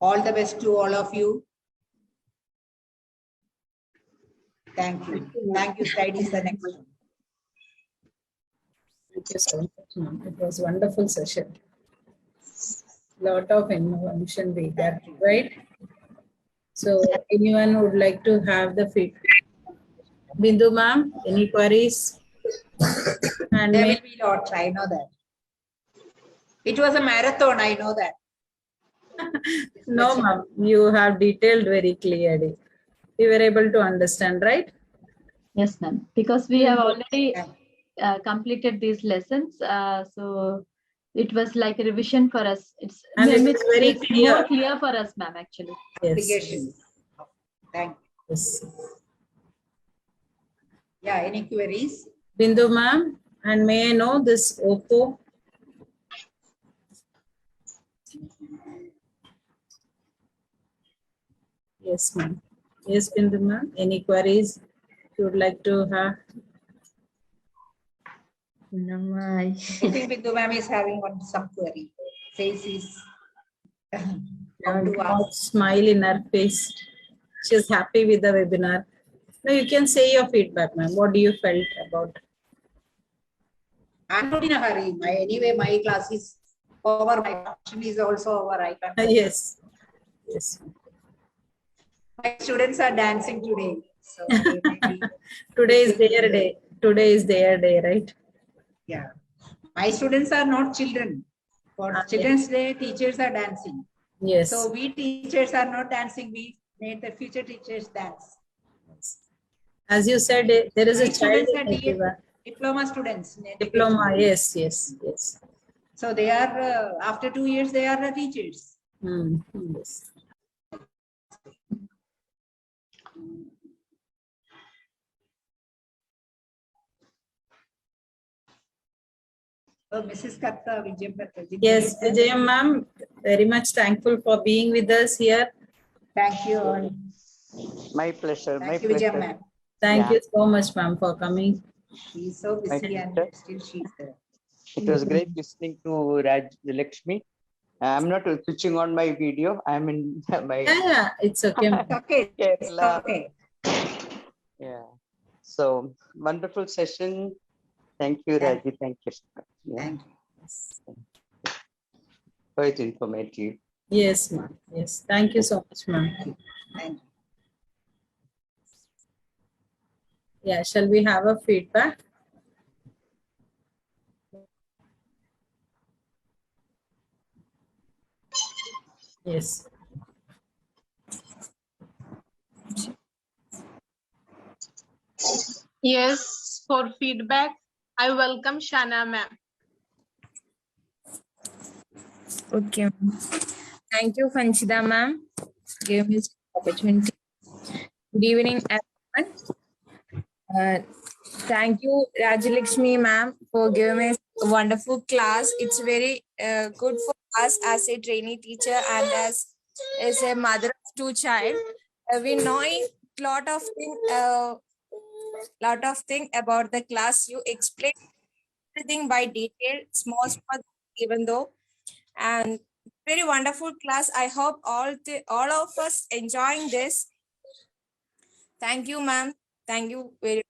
All the best to all of you. Thank you. Thank you. Slide is the next one. Thank you so much, ma'am. It was a wonderful session. Lot of information we got, right? So anyone would like to have the feedback? Bindu ma'am, any queries? And There may will be lots, I know that. It was a marathon, I know that. no ma'am, you have detailed very clearly. We were able to understand, right? Yes, ma'am. Because we have already completed these lessons. So it was like a revision for us. And it makes is very clear. more clear for us, ma'am, actually. Yes. Application. Thank you. Yes. Yeah, any queries? Bindu ma'am, and may I know this OPPO? Yes, ma'am. Yes, Bindu ma'am. Any queries you would like to have? No, I think Bindu ma'am is having some query. Says is how to Not ask. smile in her face. She's happy with the webinar. Now you can say your feedback, ma'am. What do you felt about? I'm not in a hurry. Anyway, my class is over. My function is also over. I can't. Yes. Yes. My students are dancing today. So they may be, Today is their day. Today is their day, right? yeah. My students are not children. For Children's Day, teachers are dancing. Yes. So we teachers are not dancing. We made the future teachers dance. As you said, there is My a child students are in everyone. diploma students. in education. Diploma, yes, yes, yes. So they are, after 2 years, they are the teachers. Yes. So Mrs. Katta, Yes, Vijayam ma'am, very much thankful for being with us here. Thank you all. My pleasure. Thank you, Vijayam ma'am. Thank you so much, ma'am, for coming. She's so busy and still she's there. It was great listening to Raj Lakshmi. I'm not switching on my video. I'm in my Yeah, it's okay. It's okay. It's okay. Yeah. So wonderful session. Thank you, Raji. Thank you. Yeah. Thank you. Quite informative. Yes, ma'am. Yes. Thank you so much, ma'am. Thank you. Yeah, shall we have a feedback? Yes. Yes, for feedback, I welcome Shana ma'am. Okay. Thank you, Fanchida ma'am. Give me this opportunity. Good evening, everyone. Thank you, Rajalakshmi ma'am, for giving me a wonderful class. It's very good for us as a trainee teacher and as a mother of two child. We know a lot of thing about the class. You explain everything by detail, small, even though, and very wonderful class. I hope all of us enjoying this. Thank you, ma'am. Thank you very much.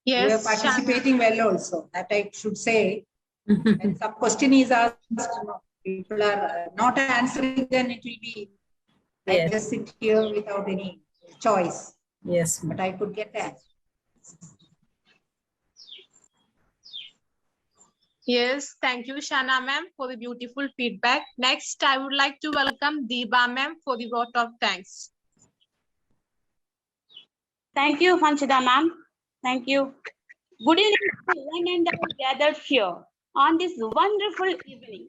You are Yes, participating well also. That I should say. When some question is asked, people are not answering, then it will be, I just sit here without any choice. Yes. But I could get that. Yes, thank you, Shana ma'am, for the beautiful feedback. Next, I would like to welcome Deepa ma'am for the vote of thanks. Thank you, Fanchida ma'am. Thank you. Good evening to one and all gathered here on this wonderful evening.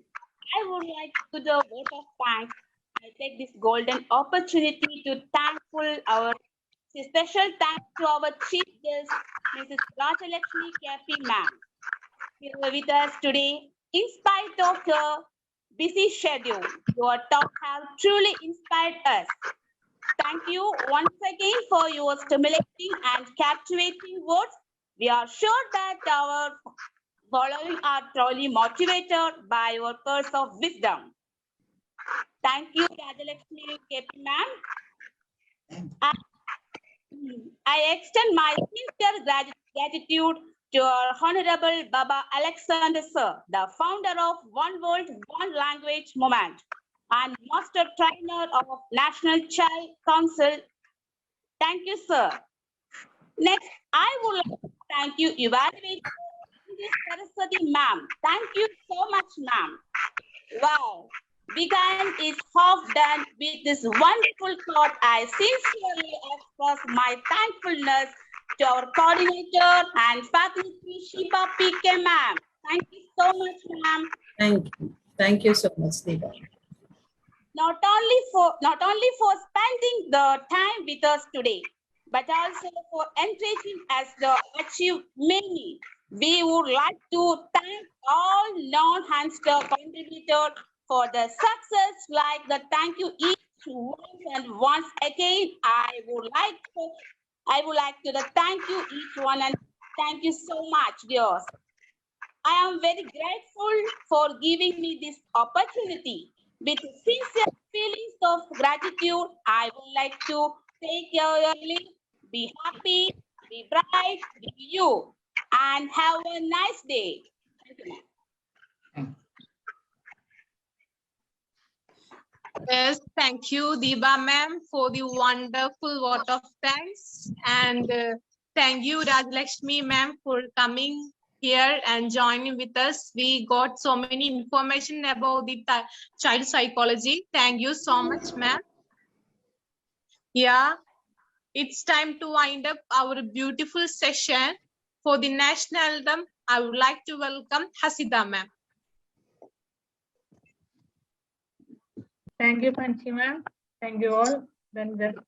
I would like to do the vote of thanks. I take this golden opportunity to thankful our special thanks to our chief guest, Mrs. Rajalakshmi KP ma'am, here with us today. In spite of her busy schedule, your talk have truly inspired us. Thank you once again for your stimulating and captivating words. We are sure that our following are truly motivated by your words of wisdom. Thank you, Rajalakshmi KP ma'am. I extend my sincere gratitude to our Honorable Baba Alexander Sir, the founder of One World, One Language movement and master trainer of National Child Council. Thank you, sir. Next, I would like to thank you, evaluator Saraswati ma'am. Thank you so much, ma'am. Wow, weekend is half done with this wonderful thought. I sincerely express my thankfulness to our coordinator and faculty, Shiba PK ma'am. Thank you so much, ma'am. Thank you. Thank you so much, Deba. Not only for spending the time with us today, but also for encouraging us to achieve many. We would like to thank all non-hamster contributors for the success. Like the thank you each one, and once again, I would like to thank you each one, and thank you so much, dears. I am very grateful for giving me this opportunity. With sincere feelings of gratitude, I would like to take your leave. Be happy, be bright, be you, and have a nice day. Thank you, ma'am. Yes, thank you, Diba ma'am, for the wonderful vote of thanks. And thank you, Rajlakshmi ma'am, for coming here and joining with us. We got so many information about the child psychology. Thank you so much, ma'am. Yeah, it's time to wind up our beautiful session. For the national anthem, I would like to welcome Hasida ma'am. Thank you, Panchi ma'am. Thank you all. Then just